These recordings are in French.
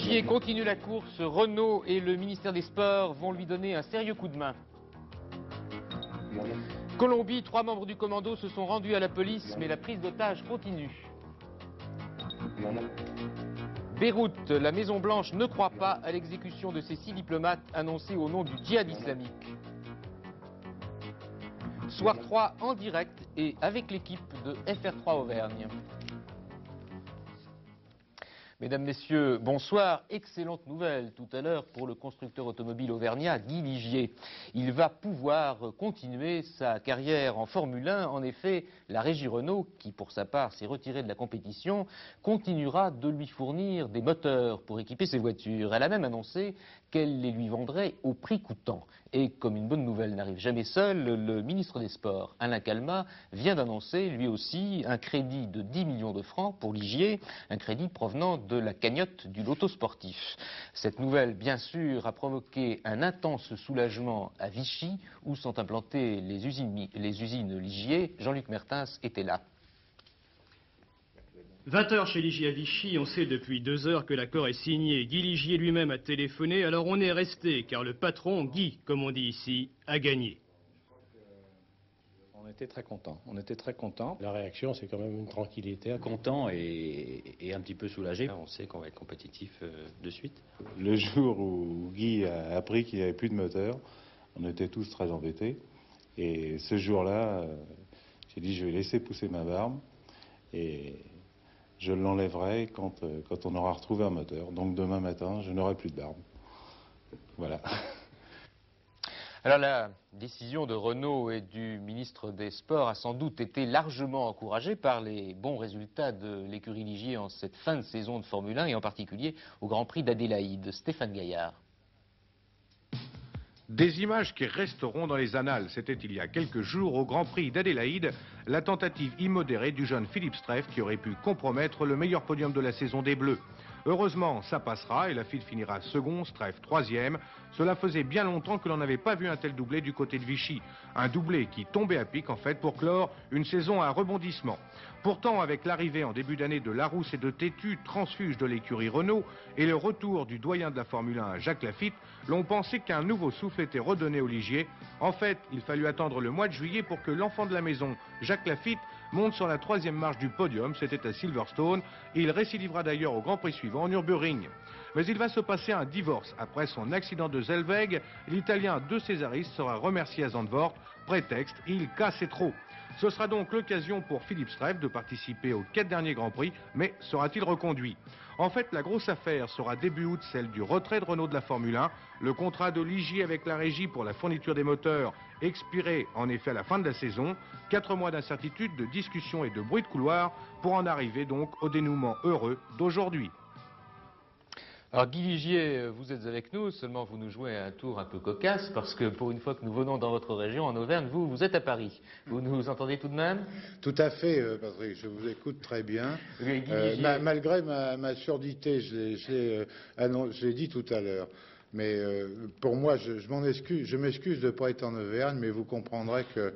Ligier continue la course. Renault et le ministère des Sports vont lui donner un sérieux coup de main. Colombie, 3 membres du commando se sont rendus à la police, mais la prise d'otages continue. Beyrouth, la Maison-Blanche ne croit pas à l'exécution de ces 6 diplomates annoncés au nom du djihad islamique. Soir 3 en direct et avec l'équipe de FR3 Auvergne. Mesdames, Messieurs, bonsoir. Excellente nouvelle tout à l'heure pour le constructeur automobile auvergnat Guy Ligier. Il va pouvoir continuer sa carrière en Formule 1. En effet, la régie Renault, qui pour sa part s'est retirée de la compétition, continuera de lui fournir des moteurs pour équiper ses voitures. Elle a même annoncé qu'elle les lui vendrait au prix coûtant. Et comme une bonne nouvelle n'arrive jamais seule, le ministre des Sports, Alain Calmat, vient d'annoncer lui aussi un crédit de 10 millions de francs pour Ligier, un crédit provenant de la cagnotte du loto sportif. Cette nouvelle, bien sûr, a provoqué un intense soulagement à Vichy, où sont implantées les usines Ligier. Jean-Luc Mertens était là. 20h chez Ligier à Vichy, on sait depuis 2 heures que l'accord est signé. Guy Ligier lui-même a téléphoné, alors on est resté, car le patron, Guy, comme on dit ici, a gagné. On était très contents, La réaction, c'est quand même une tranquillité. Content et un petit peu soulagé. On sait qu'on va être compétitif de suite. Le jour où Guy a appris qu'il n'y avait plus de moteur, on était tous très embêtés. Et ce jour-là, j'ai dit je vais laisser pousser ma barbe et je l'enlèverai quand on aura retrouvé un moteur. Donc demain matin, je n'aurai plus de barbe. Voilà. Alors la décision de Renault et du ministre des Sports a sans doute été largement encouragée par les bons résultats de l'écurie Ligier en cette fin de saison de Formule 1 et en particulier au Grand Prix d'Adélaïde. Stéphane Gaillard. Des images qui resteront dans les annales. C'était il y a quelques jours au Grand Prix d'Adélaïde, la tentative immodérée du jeune Philippe Streiff qui aurait pu compromettre le meilleur podium de la saison des Bleus. Heureusement, ça passera et la FID finira second, Streiff troisième. Cela faisait bien longtemps que l'on n'avait pas vu un tel doublé du côté de Vichy. Un doublé qui tombait à pic en fait pour clore une saison à rebondissement. Pourtant, avec l'arrivée en début d'année de Larousse et de Tétu, transfuge de l'écurie Renault, et le retour du doyen de la Formule 1, Jacques Laffite, l'on pensait qu'un nouveau souffle était redonné au Ligier. En fait, il fallut attendre le mois de juillet pour que l'enfant de la maison, Jacques Laffite, monte sur la 3e marche du podium, c'était à Silverstone. Il récidivera d'ailleurs au Grand Prix suivant, en Nürburgring. Mais il va se passer un divorce. Après son accident de Zellweg, l'Italien De Cesaris sera remercié à Zandvoort. Prétexte, il cassait trop. Ce sera donc l'occasion pour Philippe Streiff de participer aux 4 derniers Grands Prix, mais sera-t-il reconduit? En fait, la grosse affaire sera début août celle du retrait de Renault de la Formule 1. Le contrat de Ligier avec la régie pour la fourniture des moteurs expirait en effet à la fin de la saison. 4 mois d'incertitude, de discussion et de bruit de couloir pour en arriver donc au dénouement heureux d'aujourd'hui. Alors Guy Ligier, vous êtes avec nous, seulement vous nous jouez un tour un peu cocasse, parce que pour une fois que nous venons dans votre région, en Auvergne, vous êtes à Paris. Vous nous entendez tout de même? Tout à fait, Patrick, je vous écoute très bien. Oui, malgré ma surdité, je l'ai dit tout à l'heure. Mais pour moi, je m'excuse de ne pas être en Auvergne, mais vous comprendrez que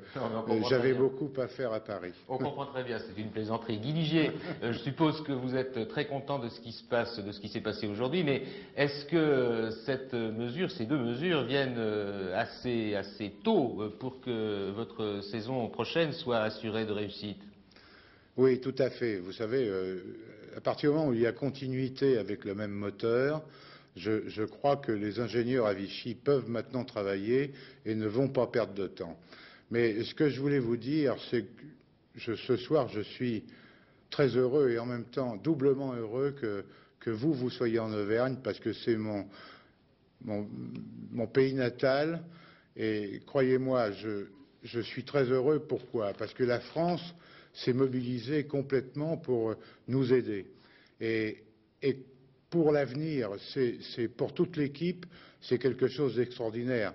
j'avais beaucoup à faire à Paris. On comprend très bien, c'est une plaisanterie. Guy Ligier, je suppose que vous êtes très content de ce qui se passe, de ce qui s'est passé aujourd'hui, mais est-ce que ces 2 mesures viennent assez tôt pour que votre saison prochaine soit assurée de réussite? Oui, tout à fait. Vous savez, à partir du moment où il y a continuité avec le même moteur, je crois que les ingénieurs à Vichy peuvent maintenant travailler et ne vont pas perdre de temps. Mais ce que je voulais vous dire, c'est que ce soir, je suis très heureux et en même temps doublement heureux que vous soyez en Auvergne, parce que c'est mon pays natal. Et croyez-moi, je suis très heureux. Pourquoi? Parce que la France s'est mobilisée complètement pour nous aider. Et pour l'avenir, c'est pour toute l'équipe, c'est quelque chose d'extraordinaire.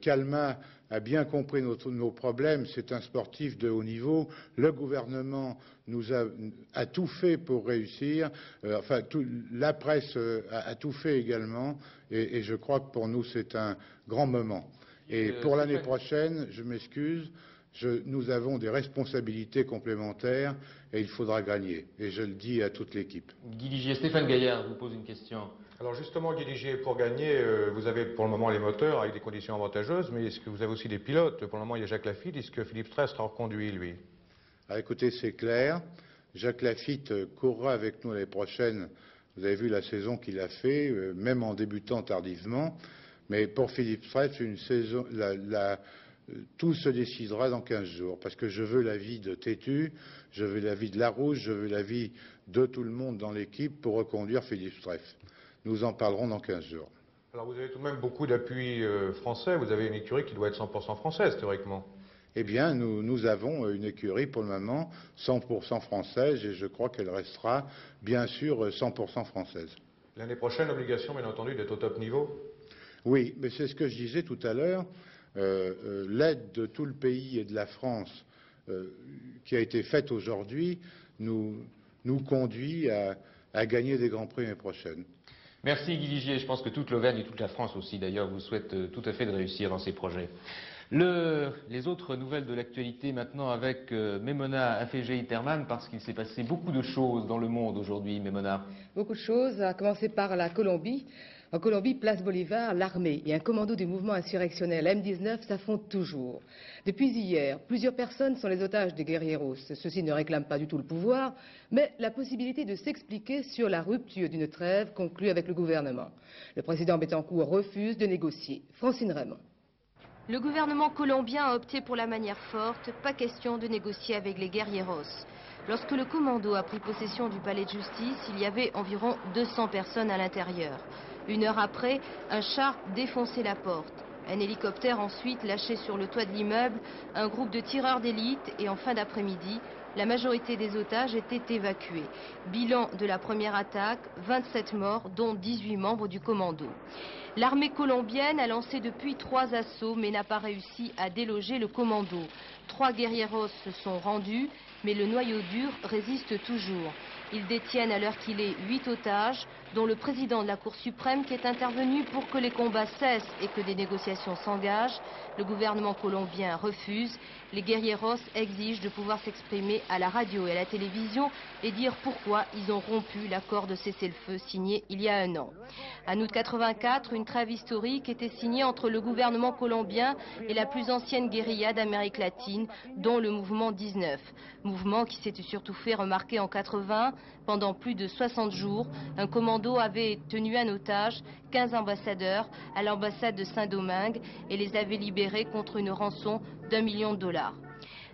Calmat a bien compris nos problèmes, c'est un sportif de haut niveau. Le gouvernement a tout fait pour réussir, la presse a tout fait également, et je crois que pour nous c'est un grand moment. Et pour l'année prochaine, je m'excuse, nous avons des responsabilités complémentaires et il faudra gagner. Et je le dis à toute l'équipe. Guy Ligier, Stéphane Gaillard vous pose une question. Alors justement, Guy Ligier, pour gagner, vous avez pour le moment les moteurs avec des conditions avantageuses, mais est-ce que vous avez aussi des pilotes? Pour le moment, il y a Jacques Laffite. Est-ce que Philippe Stress sera reconduit, lui? Ah, écoutez, c'est clair. Jacques Laffite courra avec nous l'année prochaine. Vous avez vu la saison qu'il a fait, même en débutant tardivement. Mais pour Philippe Stress, une saison, tout se décidera dans 15 jours. Parce que je veux l'avis de Tétu, je veux l'avis de Larouche, je veux l'avis de tout le monde dans l'équipe pour reconduire Philippe Stress. Nous en parlerons dans 15 jours. Alors vous avez tout de même beaucoup d'appuis français. Vous avez une écurie qui doit être 100% française, théoriquement. Eh bien, nous avons une écurie pour le moment 100% française et je crois qu'elle restera bien sûr 100% française. L'année prochaine, obligation bien entendu d'être au top niveau? Oui, mais c'est ce que je disais tout à l'heure. L'aide de tout le pays et de la France qui a été faite aujourd'hui nous conduit à gagner des grands prix l'année prochaine. Merci Guy Ligier. Je pense que toute l'Auvergne et toute la France aussi d'ailleurs vous souhaitent tout à fait de réussir dans ces projets. Les autres nouvelles de l'actualité maintenant avec Memona Afegei-Terman, parce qu'il s'est passé beaucoup de choses dans le monde aujourd'hui, Memona. Beaucoup de choses, à commencer par la Colombie. En Colombie, place Bolivar, l'armée et un commando du mouvement insurrectionnel M19 s'affrontent toujours. Depuis hier, plusieurs personnes sont les otages des guerrieros. Ceux-ci ne réclament pas du tout le pouvoir, mais la possibilité de s'expliquer sur la rupture d'une trêve conclue avec le gouvernement. Le président Betancourt refuse de négocier. Francine Raymond. Le gouvernement colombien a opté pour la manière forte, pas question de négocier avec les guerrieros. Lorsque le commando a pris possession du palais de justice, il y avait environ 200 personnes à l'intérieur. Une heure après, un char défonçait la porte. Un hélicoptère ensuite lâché sur le toit de l'immeuble, un groupe de tireurs d'élite et en fin d'après-midi, la majorité des otages étaient évacués. Bilan de la première attaque, 27 morts, dont 18 membres du commando. L'armée colombienne a lancé depuis 3 assauts mais n'a pas réussi à déloger le commando. 3 guerrieros se sont rendus, mais le noyau dur résiste toujours. Ils détiennent à l'heure qu'il est 8 otages, dont le président de la Cour suprême qui est intervenu pour que les combats cessent et que des négociations s'engagent. Le gouvernement colombien refuse. Les guerrieros exigent de pouvoir s'exprimer à la radio et à la télévision et dire pourquoi ils ont rompu l'accord de cessez-le-feu signé il y a un an. En août 84, une trêve historique était signée entre le gouvernement colombien et la plus ancienne guérilla d'Amérique latine, dont le mouvement 19. Mouvement qui s'était surtout fait remarquer en 80. Pendant plus de 60 jours, un commando avait tenu en otage 15 ambassadeurs à l'ambassade de Saint-Domingue et les avait libérés contre une rançon d'1 million de dollars.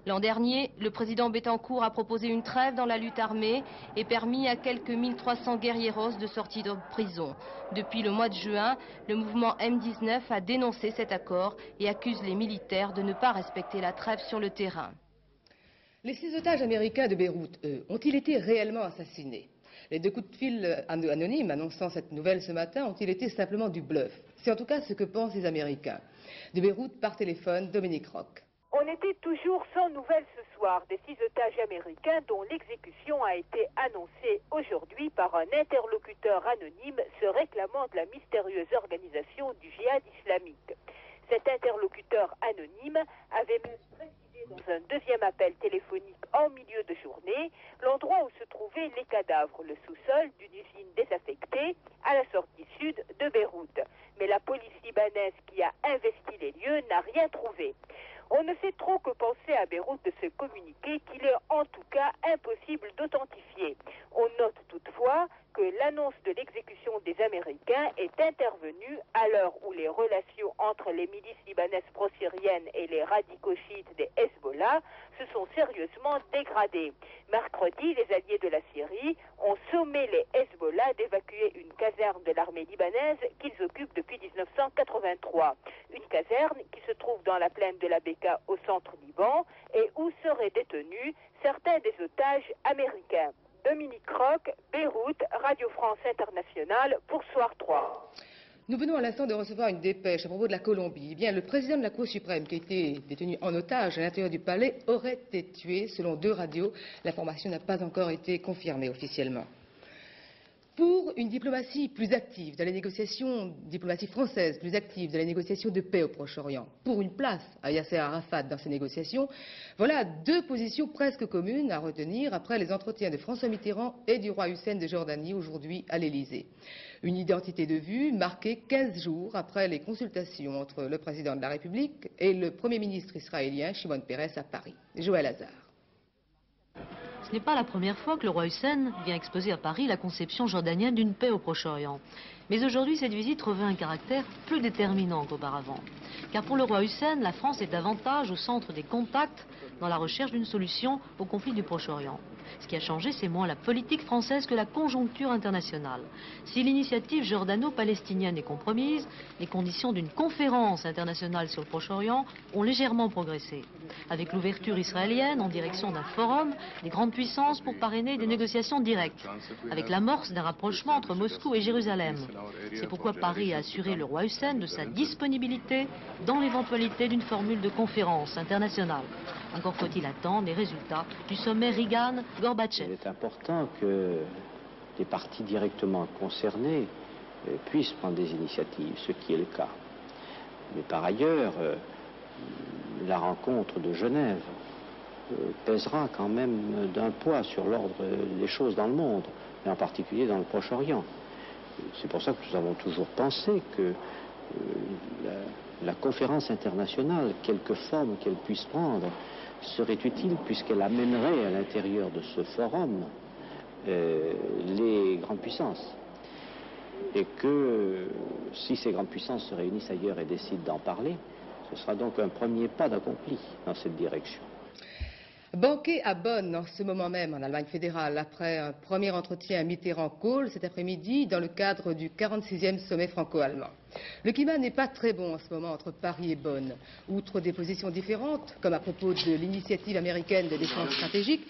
L'an dernier, le président Betancourt a proposé une trêve dans la lutte armée et permis à quelques 1300 guerrieros de sortir de prison. Depuis le mois de juin, le mouvement M19 a dénoncé cet accord et accuse les militaires de ne pas respecter la trêve sur le terrain. Les 6 otages américains de Beyrouth, eux, ont-ils été réellement assassinés? Les 2 coups de fil anonymes annonçant cette nouvelle ce matin ont-ils été simplement du bluff? C'est en tout cas ce que pensent les Américains. De Beyrouth, par téléphone, Dominique Roch. On était toujours sans nouvelles ce soir des 6 otages américains dont l'exécution a été annoncée aujourd'hui par un interlocuteur anonyme se réclamant de la mystérieuse organisation du djihad islamique. Cet interlocuteur anonyme avait même précisé dans un deuxième appel téléphonique en milieu de journée l'endroit où se trouvaient les cadavres, le sous-sol d'une usine désaffectée à la sortie sud de Beyrouth. Mais la police libanaise qui a investi les lieux n'a rien trouvé. On ne sait trop que penser à Beyrouth de ce communiqué qu'il est en tout cas impossible d'authentifier. On note toutefois que l'annonce de l'exécution des Américains est intervenue à l'heure où les relations entre les milices libanaises pro-syriennes et les radicaux chiites des Hezbollah se sont sérieusement dégradées. Mercredi, les alliés de la Syrie ont sommé les Hezbollah d'évacuer une caserne de l'armée libanaise qu'ils occupent depuis 1983. Une caserne qui se trouve dans la plaine de la Bekaa au centre Liban et où seraient détenus certains des otages américains. Dominique Roch, Beyrouth, Radio France Internationale pour Soir 3. Nous venons à l'instant de recevoir une dépêche à propos de la Colombie. Eh bien, le président de la Cour suprême, qui a été détenu en otage à l'intérieur du palais, aurait été tué selon 2 radios. L'information n'a pas encore été confirmée officiellement. Pour une diplomatie plus active dans les négociations, diplomatie française plus active dans les négociations de paix au Proche-Orient, pour une place à Yasser Arafat dans ces négociations, voilà deux positions presque communes à retenir après les entretiens de François Mitterrand et du roi Hussein de Jordanie aujourd'hui à l'Élysée. Une identité de vue marquée 15 jours après les consultations entre le président de la République et le Premier ministre israélien Shimon Peres à Paris. Joël Hazard. Ce n'est pas la première fois que le roi Hussein vient exposer à Paris la conception jordanienne d'une paix au Proche-Orient. Mais aujourd'hui, cette visite revêt un caractère plus déterminant qu'auparavant. Car pour le roi Hussein, la France est davantage au centre des contacts dans la recherche d'une solution au conflit du Proche-Orient. Ce qui a changé, c'est moins la politique française que la conjoncture internationale. Si l'initiative jordano-palestinienne est compromise, les conditions d'une conférence internationale sur le Proche-Orient ont légèrement progressé. Avec l'ouverture israélienne en direction d'un forum des grandes puissances pour parrainer des négociations directes, avec l'amorce d'un rapprochement entre Moscou et Jérusalem. C'est pourquoi Paris a assuré le roi Hussein de sa disponibilité dans l'éventualité d'une formule de conférence internationale. Encore faut-il attendre les résultats du sommet Reagan-Gorbatchev. Il est important que les parties directement concernées puissent prendre des initiatives, ce qui est le cas. Mais par ailleurs, la rencontre de Genève pèsera quand même d'un poids sur l'ordre des choses dans le monde, et en particulier dans le Proche-Orient. C'est pour ça que nous avons toujours pensé que la conférence internationale, quelque forme qu'elle puisse prendre, serait utile puisqu'elle amènerait à l'intérieur de ce forum les grandes puissances. Et que si ces grandes puissances se réunissent ailleurs et décident d'en parler, ce sera donc un premier pas d'accompli dans cette direction. Banquet à Bonn en ce moment même en Allemagne fédérale après un premier entretien Mitterrand-Kohl cet après-midi dans le cadre du 46e sommet franco-allemand. Le climat n'est pas très bon en ce moment entre Paris et Bonn. Outre des positions différentes, comme à propos de l'initiative américaine de défense stratégique,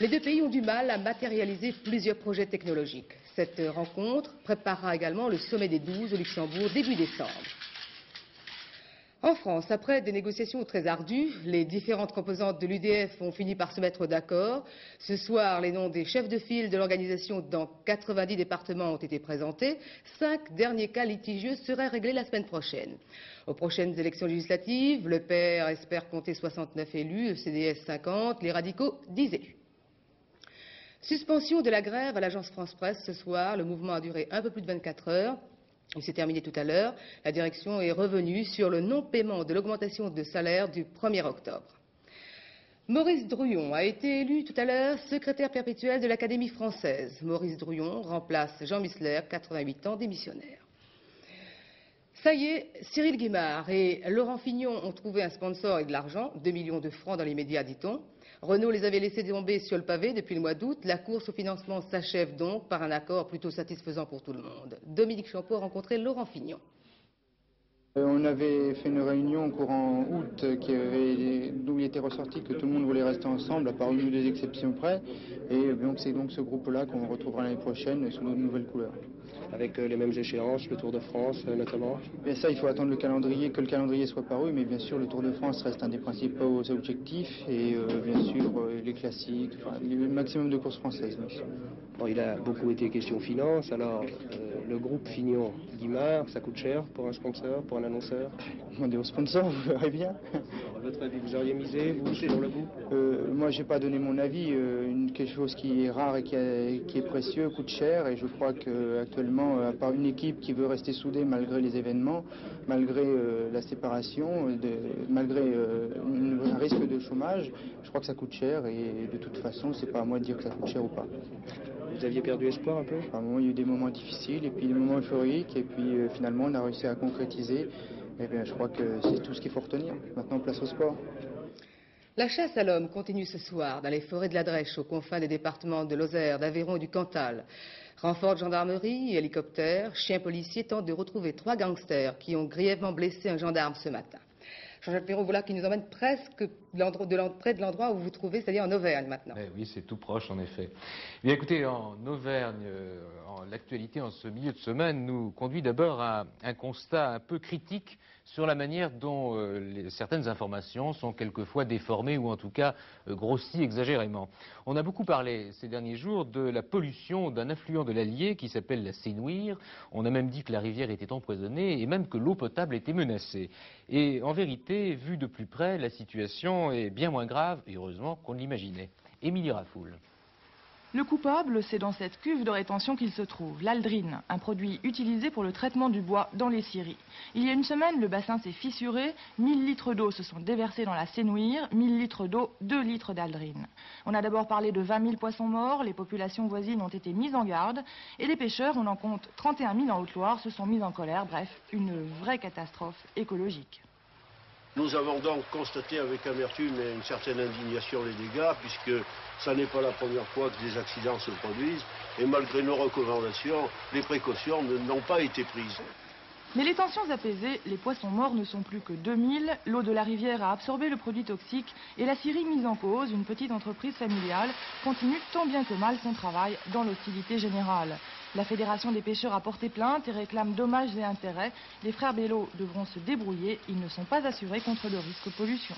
les deux pays ont du mal à matérialiser plusieurs projets technologiques. Cette rencontre préparera également le sommet des 12 au Luxembourg début décembre. En France, après des négociations très ardues, les différentes composantes de l'UDF ont fini par se mettre d'accord. Ce soir, les noms des chefs de file de l'organisation dans 90 départements ont été présentés. 5 derniers cas litigieux seraient réglés la semaine prochaine. Aux prochaines élections législatives, le PR espère compter 69 élus, le CDS 50, les radicaux 10 élus. Suspension de la grève à l'agence France-Presse ce soir. Le mouvement a duré un peu plus de 24 heures. Il s'est terminé tout à l'heure. La direction est revenue sur le non-paiement de l'augmentation de salaire du 1er octobre. Maurice Druyon a été élu tout à l'heure secrétaire perpétuel de l'Académie française. Maurice Druyon remplace Jean Mussler, 88 ans, démissionnaire. Ça y est, Cyril Guimard et Laurent Fignon ont trouvé un sponsor et de l'argent, 2 millions de francs dans l'immédiat, dit-on. Renault les avait laissés tomber sur le pavé depuis le mois d'août. La course au financement s'achève donc par un accord plutôt satisfaisant pour tout le monde. Dominique Champeau a rencontré Laurent Fignon. On avait fait une réunion courant août d'où il était ressorti que tout le monde voulait rester ensemble, à part une ou deux exceptions près. Et donc c'est donc ce groupe-là qu'on retrouvera l'année prochaine sous de nouvelles couleurs. Avec les mêmes échéances, le Tour de France notamment? Bien ça, il faut attendre le calendrier, que le calendrier soit paru, mais bien sûr le Tour de France reste un des principaux objectifs et bien sûr les classiques, enfin, le maximum de courses françaises. Bon, il a beaucoup été question finance, alors le groupe Fignon-Guimard, ça coûte cher pour un sponsor, pour un annonceur? Demandez au sponsor, vous verrez bien. Votre avis, vous auriez misé, vous, sur le groupe? Moi, j'ai pas donné mon avis. Quelque chose qui est rare et qui est précieux coûte cher, et je crois qu'actuellement, à part une équipe qui veut rester soudée malgré les événements, malgré la séparation, malgré un risque de chômage, je crois que ça coûte cher, et de toute façon, c'est pas à moi de dire que ça coûte cher ou pas. Vous aviez perdu espoir un peu? À un moment, il y a eu des moments difficiles, et puis des moments euphoriques, et puis finalement, on a réussi à concrétiser. Eh bien, je crois que c'est tout ce qu'il faut retenir. Maintenant, place au sport. La chasse à l'homme continue ce soir dans les forêts de la Drèche, aux confins des départements de Lozère, d'Aveyron et du Cantal. Renfort de gendarmerie, hélicoptères, chiens policiers tentent de retrouver 3 gangsters qui ont grièvement blessé un gendarme ce matin. Jean-Jacques Perrault, voilà qui nous emmène presque près de l'endroit où vous vous trouvez, c'est-à-dire en Auvergne maintenant. Eh oui, c'est tout proche en effet. Bien écoutez, en Auvergne, l'actualité en ce milieu de semaine nous conduit d'abord à un constat un peu critique sur la manière dont certaines informations sont quelquefois déformées ou en tout cas grossies exagérément. On a beaucoup parlé ces derniers jours de la pollution d'un affluent de l'Allier qui s'appelle la Sénouire. On a même dit que la rivière était empoisonnée et même que l'eau potable était menacée. Et en vérité, vu de plus près, la situation est bien moins grave, et heureusement qu'on l'imaginait. Émilie Rafoul. Le coupable, c'est dans cette cuve de rétention qu'il se trouve, l'aldrine, un produit utilisé pour le traitement du bois dans les scieries. Il y a une semaine, le bassin s'est fissuré, 1000 litres d'eau se sont déversés dans la Sénouire, 1000 litres d'eau, 2 litres d'aldrine. On a d'abord parlé de 20 000 poissons morts, les populations voisines ont été mises en garde, et les pêcheurs, on en compte 31 000 en Haute-Loire, se sont mis en colère, bref, une vraie catastrophe écologique. Nous avons donc constaté avec amertume et une certaine indignation les dégâts, puisque ça n'est pas la première fois que des accidents se produisent, et malgré nos recommandations, les précautions n'ont pas été prises. Mais les tensions apaisées, les poissons morts ne sont plus que 2000, l'eau de la rivière a absorbé le produit toxique, et la scierie mise en cause, une petite entreprise familiale, continue tant bien que mal son travail dans l'hostilité générale. La Fédération des pêcheurs a porté plainte et réclame dommages et intérêts. Les frères Bello devront se débrouiller. Ils ne sont pas assurés contre le risque pollution.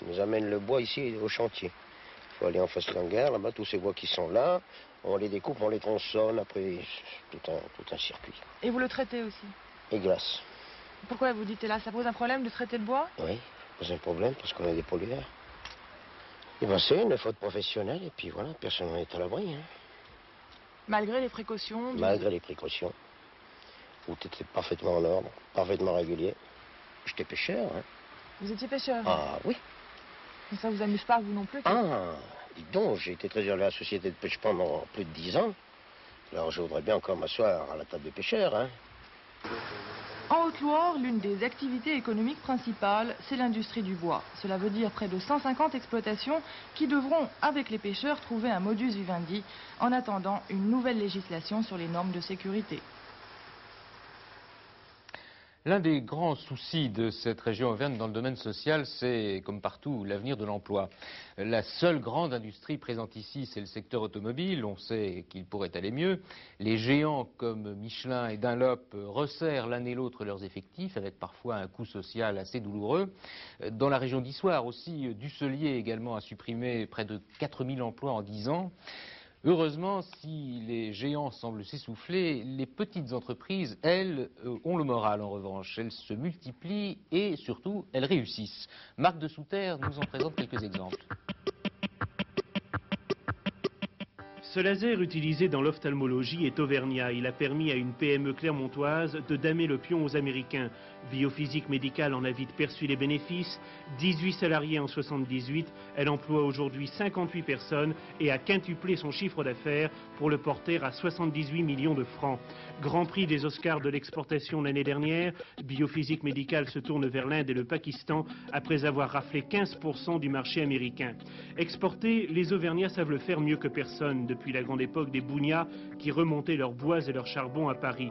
Ils nous amènent le bois ici au chantier. Il faut aller en face Languerre, là-bas, tous ces bois qui sont là, on les découpe, on les tronçonne, après tout un circuit. Et vous le traitez aussi? Et glace. Pourquoi vous dites là? Ça pose un problème de traiter le bois? Oui, c'est un problème parce qu'on a des pollueurs. Et ben c'est une faute professionnelle et puis voilà, personne n'en est à l'abri. Hein. Malgré les précautions? Malgré les précautions. Tout était parfaitement en ordre, parfaitement régulier. J'étais pêcheur. Hein. Vous étiez pêcheur? Ah oui. Mais ça vous amuse pas, vous non plus? Ah, dites donc, j'ai été trésorier de la société de pêche pendant plus de 10 ans. Alors je voudrais bien encore m'asseoir à la table des pêcheurs. Hein. En Haute-Loire, l'une des activités économiques principales, c'est l'industrie du bois. Cela veut dire près de 150 exploitations qui devront, avec les pêcheurs, trouver un modus vivendi en attendant une nouvelle législation sur les normes de sécurité. L'un des grands soucis de cette région auvergne dans le domaine social, c'est, comme partout, l'avenir de l'emploi. La seule grande industrie présente ici, c'est le secteur automobile. On sait qu'il pourrait aller mieux. Les géants comme Michelin et Dunlop resserrent l'un et l'autre leurs effectifs, avec parfois un coût social assez douloureux. Dans la région d'Issoire aussi, Dusselier également a supprimé près de 4000 emplois en 10 ans. Heureusement, si les géants semblent s'essouffler, les petites entreprises, elles, ont le moral en revanche. Elles se multiplient et surtout, elles réussissent. Marc de Souter nous en présente quelques exemples. Ce laser utilisé dans l'ophtalmologie est auvergnat. Il a permis à une PME clermontoise de damer le pion aux Américains. Biophysique Médicale en a vite perçu les bénéfices. 18 salariés en 78. Elle emploie aujourd'hui 58 personnes et a quintuplé son chiffre d'affaires pour le porter à 78 millions de francs. Grand prix des Oscars de l'exportation l'année dernière. Biophysique Médicale se tourne vers l'Inde et le Pakistan après avoir raflé 15% du marché américain. Exporter, les Auvergnats savent le faire mieux que personne depuis la grande époque des Bougnats qui remontaient leurs bois et leur charbon à Paris.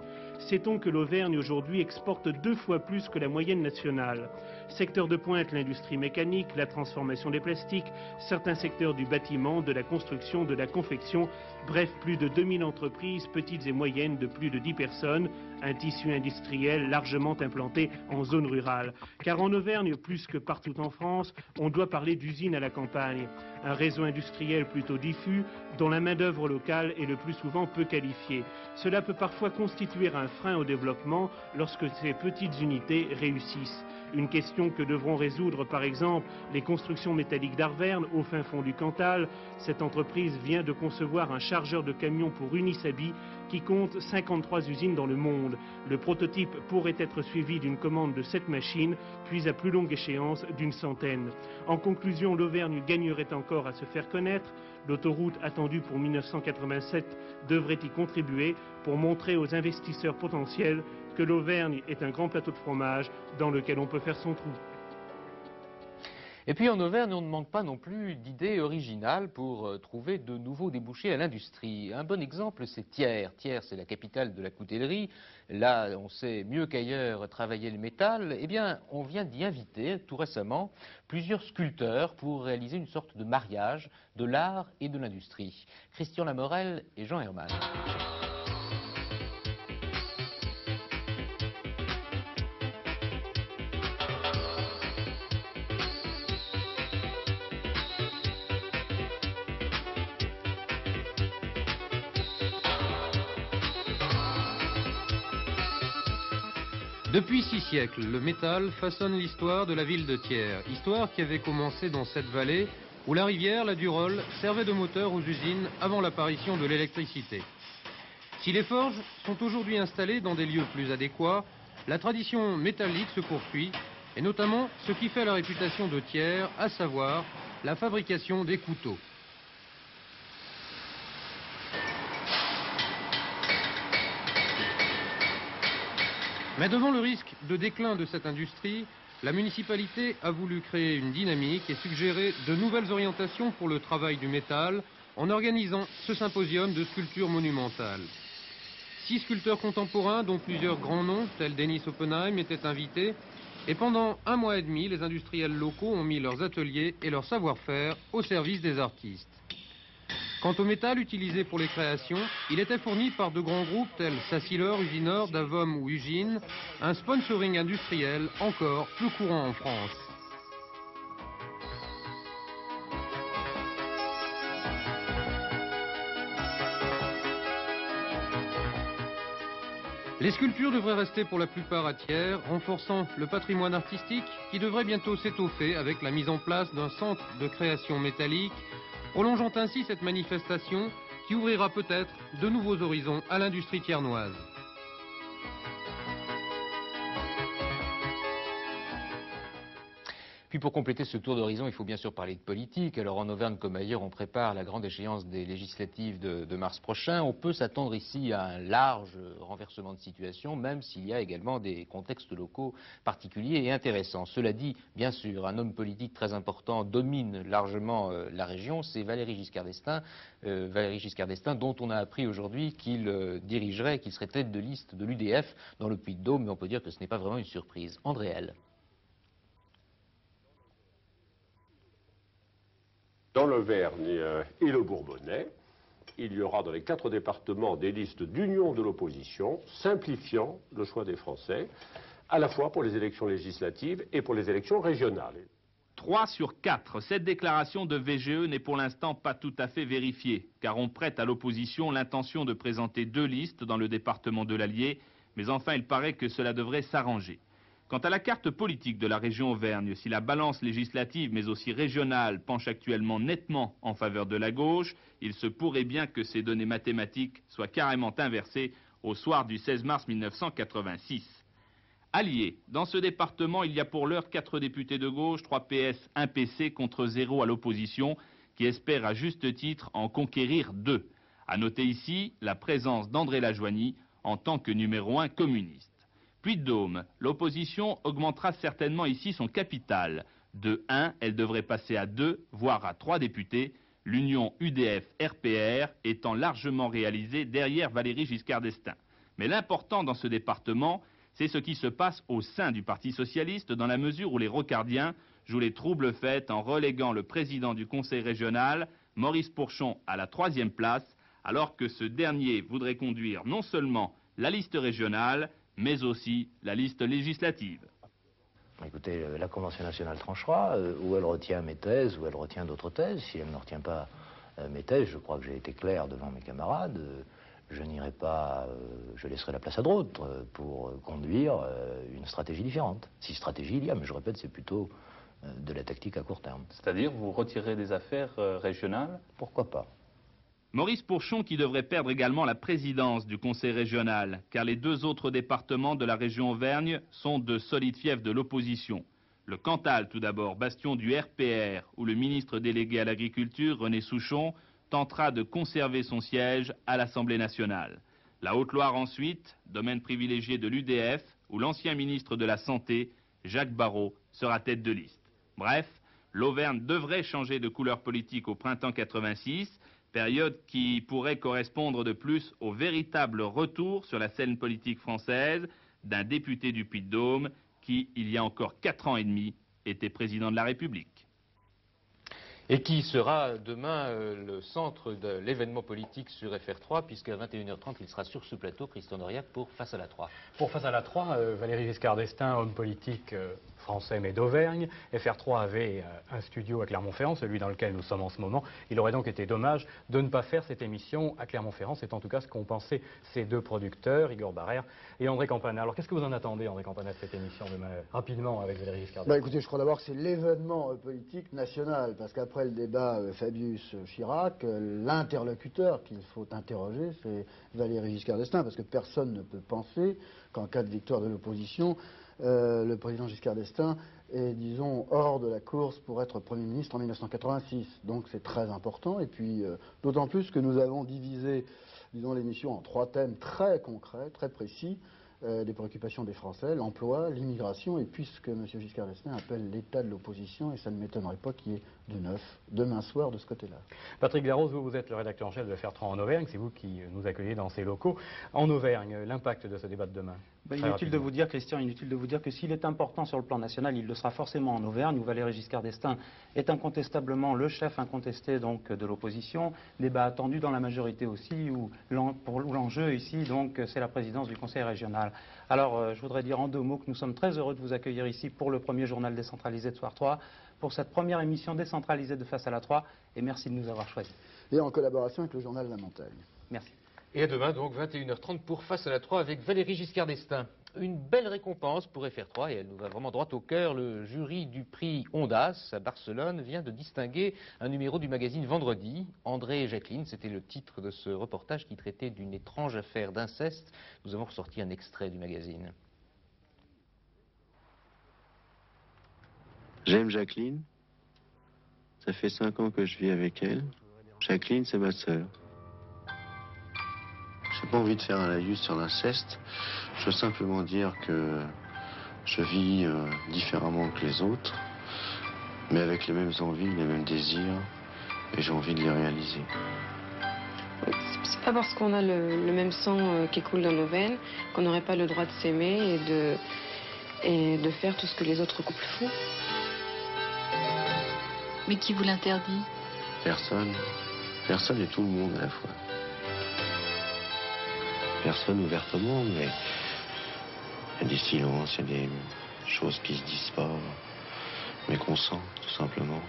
Sait-on que l'Auvergne aujourd'hui exporte 2 fois plus que la moyenne nationale? Secteur de pointe, l'industrie mécanique, la transformation des plastiques, certains secteurs du bâtiment, de la construction, de la confection, bref, plus de 2000 entreprises, petites et moyennes de plus de 10 personnes, un tissu industriel largement implanté en zone rurale. Car en Auvergne, plus que partout en France, on doit parler d'usines à la campagne. Un réseau industriel plutôt diffus, dont la main-d'œuvre locale est le plus souvent peu qualifiée. Cela peut parfois constituer un frein au développement lorsque ces petites unités réussissent. Une question que devront résoudre par exemple les constructions métalliques d'Arverne au fin fond du Cantal. Cette entreprise vient de concevoir un chargeur de camions pour Unisabi qui compte 53 usines dans le monde. Le prototype pourrait être suivi d'une commande de 7 machines, puis à plus longue échéance d'une centaine. En conclusion, l'Auvergne gagnerait encore à se faire connaître. L'autoroute attendue pour 1987 devrait y contribuer pour montrer aux investisseurs potentiels que l'Auvergne est un grand plateau de fromage dans lequel on peut faire son trou. Et puis en Auvergne, on ne manque pas non plus d'idées originales pour trouver de nouveaux débouchés à l'industrie. Un bon exemple, c'est Thiers. Thiers, c'est la capitale de la coutellerie. Là, on sait mieux qu'ailleurs travailler le métal. Eh bien, on vient d'y inviter tout récemment plusieurs sculpteurs pour réaliser une sorte de mariage de l'art et de l'industrie. Christian Lamorel et Jean Herman. Depuis 6 siècles, le métal façonne l'histoire de la ville de Thiers. Histoire qui avait commencé dans cette vallée où la rivière, la Durolle, servait de moteur aux usines avant l'apparition de l'électricité. Si les forges sont aujourd'hui installées dans des lieux plus adéquats, la tradition métallique se poursuit, et notamment ce qui fait la réputation de Thiers, à savoir la fabrication des couteaux. Mais devant le risque de déclin de cette industrie, la municipalité a voulu créer une dynamique et suggérer de nouvelles orientations pour le travail du métal en organisant ce symposium de sculpture monumentale. 6 sculpteurs contemporains, dont plusieurs grands noms, tels Denis Oppenheim, étaient invités. Et pendant 1 mois et demi, les industriels locaux ont mis leurs ateliers et leur savoir-faire au service des artistes. Quant au métal utilisé pour les créations, il était fourni par de grands groupes tels Sassilor, Usinor, Davom ou Ugine, un sponsoring industriel encore plus courant en France. Les sculptures devraient rester pour la plupart à Thiers, renforçant le patrimoine artistique qui devrait bientôt s'étoffer avec la mise en place d'un centre de création métallique, prolongeant ainsi cette manifestation qui ouvrira peut-être de nouveaux horizons à l'industrie thiernoise. Puis pour compléter ce tour d'horizon, il faut bien sûr parler de politique. Alors en Auvergne comme ailleurs, on prépare la grande échéance des législatives de mars prochain. On peut s'attendre ici à un large renversement de situation, même s'il y a également des contextes locaux particuliers et intéressants. Cela dit, bien sûr, un homme politique très important domine largement la région, c'est Valéry Giscard d'Estaing, dont on a appris aujourd'hui qu'il dirigerait, qu'il serait tête de liste de l'UDF dans le Puy-de-Dôme, mais on peut dire que ce n'est pas vraiment une surprise. André L. Dans l'Auvergne et le Bourbonnais, il y aura dans les 4 départements des listes d'union de l'opposition, simplifiant le choix des Français, à la fois pour les élections législatives et pour les élections régionales. 3 sur 4, cette déclaration de VGE n'est pour l'instant pas tout à fait vérifiée, car on prête à l'opposition l'intention de présenter 2 listes dans le département de l'Allier, mais enfin il paraît que cela devrait s'arranger. Quant à la carte politique de la région Auvergne, si la balance législative mais aussi régionale penche actuellement nettement en faveur de la gauche, il se pourrait bien que ces données mathématiques soient carrément inversées au soir du 16 mars 1986. Allié, dans ce département, il y a pour l'heure 4 députés de gauche, 3 PS, 1 PC contre 0 à l'opposition, qui espèrent à juste titre en conquérir 2. À noter ici la présence d'André Lajoigny en tant que numéro 1 communiste. Puy-de-Dôme, l'opposition augmentera certainement ici son capital. De 1, elle devrait passer à 2, voire à 3 députés, l'union UDF-RPR étant largement réalisée derrière Valéry Giscard d'Estaing. Mais l'important dans ce département, c'est ce qui se passe au sein du Parti socialiste dans la mesure où les Rocardiens jouent les troubles faits en reléguant le président du conseil régional, Maurice Pourchon, à la 3e place, alors que ce dernier voudrait conduire non seulement la liste régionale, mais aussi la liste législative. Écoutez, la Convention nationale tranchera, où elle retient mes thèses, ou elle retient d'autres thèses. Si elle ne retient pas mes thèses, je crois que j'ai été clair devant mes camarades. Je n'irai pas, je laisserai la place à d'autres pour conduire une stratégie différente. Si stratégie il y a, mais je répète, c'est plutôt de la tactique à court terme. C'est-à-dire, vous retirez des affaires régionales? Pourquoi pas? Maurice Pourchon qui devrait perdre également la présidence du conseil régional, car les 2 autres départements de la région Auvergne sont de solides fiefs de l'opposition. Le Cantal tout d'abord, bastion du RPR, où le ministre délégué à l'agriculture, René Souchon, tentera de conserver son siège à l'Assemblée nationale. La Haute-Loire ensuite, domaine privilégié de l'UDF, où l'ancien ministre de la Santé, Jacques Barrot, sera tête de liste. Bref, l'Auvergne devrait changer de couleur politique au printemps 86, période qui pourrait correspondre de plus au véritable retour sur la scène politique française d'un député du Puy-de-Dôme qui, il y a encore 4 ans et demi, était président de la République. Et qui sera demain le centre de l'événement politique sur FR3, puisqu'à 21h30, il sera sur ce plateau, Christian Auriac, pour Face à la 3. Pour Face à la 3, Valéry Giscard d'Estaing, homme politique français mais d'Auvergne. FR3 avait un studio à Clermont-Ferrand, celui dans lequel nous sommes en ce moment. Il aurait donc été dommage de ne pas faire cette émission à Clermont-Ferrand. C'est en tout cas ce qu'ont pensé ces deux producteurs, Igor Barrère et André Campana. Alors qu'est-ce que vous en attendez, André Campana, de cette émission demain, rapidement avec Valéry Giscard d'Estaing? Écoutez, je crois d'abord que c'est l'événement politique national, parce qu'après le débat Fabius-Chirac, l'interlocuteur qu'il faut interroger, c'est Valéry Giscard d'Estaing, parce que personne ne peut penser qu'en cas de victoire de l'opposition, le président Giscard d'Estaing est, disons, hors de la course pour être Premier ministre en 1986. Donc c'est très important, et puis d'autant plus que nous avons divisé, disons, l'émission en 3 thèmes très concrets, très précis, des préoccupations des Français, l'emploi, l'immigration, et puis ce que M. Giscard d'Estaing appelle l'état de l'opposition, et ça ne m'étonnerait pas qu'il y ait de neuf demain soir de ce côté-là. Patrick Darros, vous êtes le rédacteur en chef de FR3 en Auvergne, c'est vous qui nous accueillez dans ces locaux. En Auvergne, l'impact de ce débat de demain? Inutile de vous dire, Christian, inutile de vous dire que s'il est important sur le plan national, il le sera forcément en Auvergne, où Valéry Giscard d'Estaing est incontestablement le chef incontesté donc, de l'opposition. Débat attendu dans la majorité aussi, où l'enjeu ici, donc, c'est la présidence du Conseil régional. Alors, je voudrais dire en 2 mots que nous sommes très heureux de vous accueillir ici pour le premier journal décentralisé de Soir 3, pour cette première émission décentralisée de Face à la 3, et merci de nous avoir choisis. Et en collaboration avec le journal La Montagne. Merci. Et à demain, donc, 21h30 pour Face à la 3 avec Valéry Giscard d'Estaing. Une belle récompense pour FR3 et elle nous va vraiment droit au cœur. Le jury du prix Ondas à Barcelone vient de distinguer un numéro du magazine Vendredi. André et Jacqueline, c'était le titre de ce reportage qui traitait d'une étrange affaire d'inceste. Nous avons ressorti un extrait du magazine. J'aime Jacqueline. Ça fait 5 ans que je vis avec elle. Jacqueline, c'est ma sœur. J'ai pas envie de faire un laïus sur l'inceste. Je veux simplement dire que je vis différemment que les autres, mais avec les mêmes envies, les mêmes désirs, et j'ai envie de les réaliser. C'est pas parce qu'on a le même sang qui coule dans nos veines qu'on n'aurait pas le droit de s'aimer et de faire tout ce que les autres couples font. Mais qui vous l'interdit? Personne. Personne et tout le monde à la fois. Personne ouvertement, mais il y a des silences, il y a des choses qui se disent pas, mais qu'on sent, tout simplement.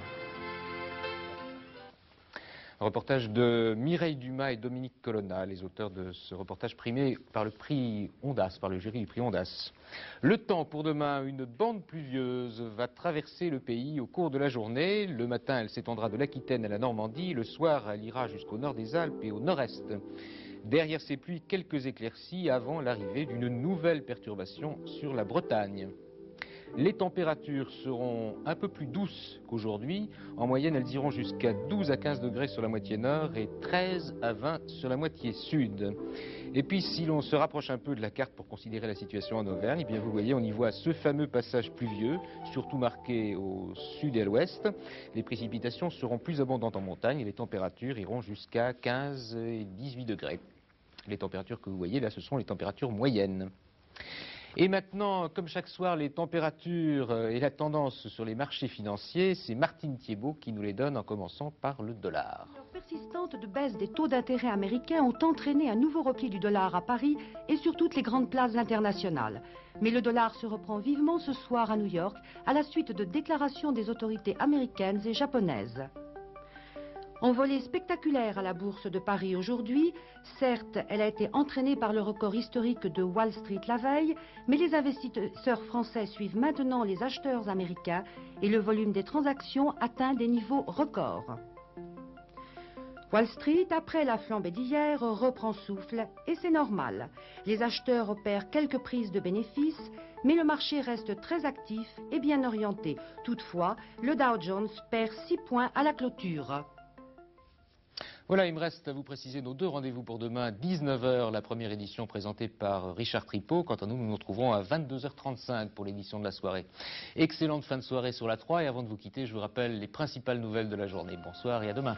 Un reportage de Mireille Dumas et Dominique Colonna, les auteurs de ce reportage primé par le prix Ondas, par le jury du prix Ondas. Le temps pour demain, une bande pluvieuse va traverser le pays au cours de la journée. Le matin, elle s'étendra de l'Aquitaine à la Normandie. Le soir, elle ira jusqu'au nord des Alpes et au nord-est. Derrière ces pluies, quelques éclaircies avant l'arrivée d'une nouvelle perturbation sur la Bretagne. Les températures seront un peu plus douces qu'aujourd'hui. En moyenne, elles iront jusqu'à 12 à 15 degrés sur la moitié nord et 13 à 20 sur la moitié sud. Et puis, si l'on se rapproche un peu de la carte pour considérer la situation en Auvergne, eh bien, vous voyez, on y voit ce fameux passage pluvieux, surtout marqué au sud et à l'ouest. Les précipitations seront plus abondantes en montagne et les températures iront jusqu'à 15 et 18 degrés. Les températures que vous voyez là, ce sont les températures moyennes. Et maintenant, comme chaque soir, les températures et la tendance sur les marchés financiers, c'est Martine Thiébaut qui nous les donne en commençant par le dollar. Persistantes de baisse des taux d'intérêt américains ont entraîné un nouveau repli du dollar à Paris et sur toutes les grandes places internationales. Mais le dollar se reprend vivement ce soir à New York à la suite de déclarations des autorités américaines et japonaises. Envolée spectaculaire à la bourse de Paris aujourd'hui, certes, elle a été entraînée par le record historique de Wall Street la veille, mais les investisseurs français suivent maintenant les acheteurs américains et le volume des transactions atteint des niveaux records. Wall Street, après la flambée d'hier, reprend souffle et c'est normal. Les acheteurs opèrent quelques prises de bénéfices, mais le marché reste très actif et bien orienté. Toutefois, le Dow Jones perd 6 points à la clôture. Voilà, il me reste à vous préciser nos 2 rendez-vous pour demain, 19h, la première édition présentée par Richard Tripot. Quant à nous, nous nous retrouverons à 22h35 pour l'édition de la soirée. Excellente fin de soirée sur la 3 et avant de vous quitter, je vous rappelle les principales nouvelles de la journée. Bonsoir et à demain.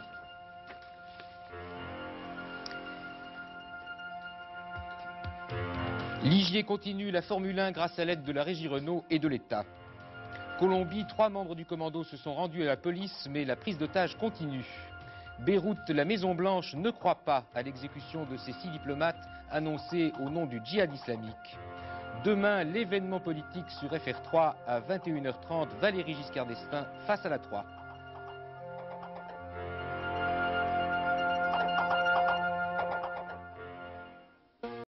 Ligier continue la Formule 1 grâce à l'aide de la Régie Renault et de l'État. Colombie, 3 membres du commando se sont rendus à la police, mais la prise d'otages continue. Beyrouth, la Maison-Blanche ne croit pas à l'exécution de ces 6 diplomates annoncés au nom du djihad islamique. Demain, l'événement politique sur FR3 à 21h30, Valéry Giscard d'Estaing face à la 3.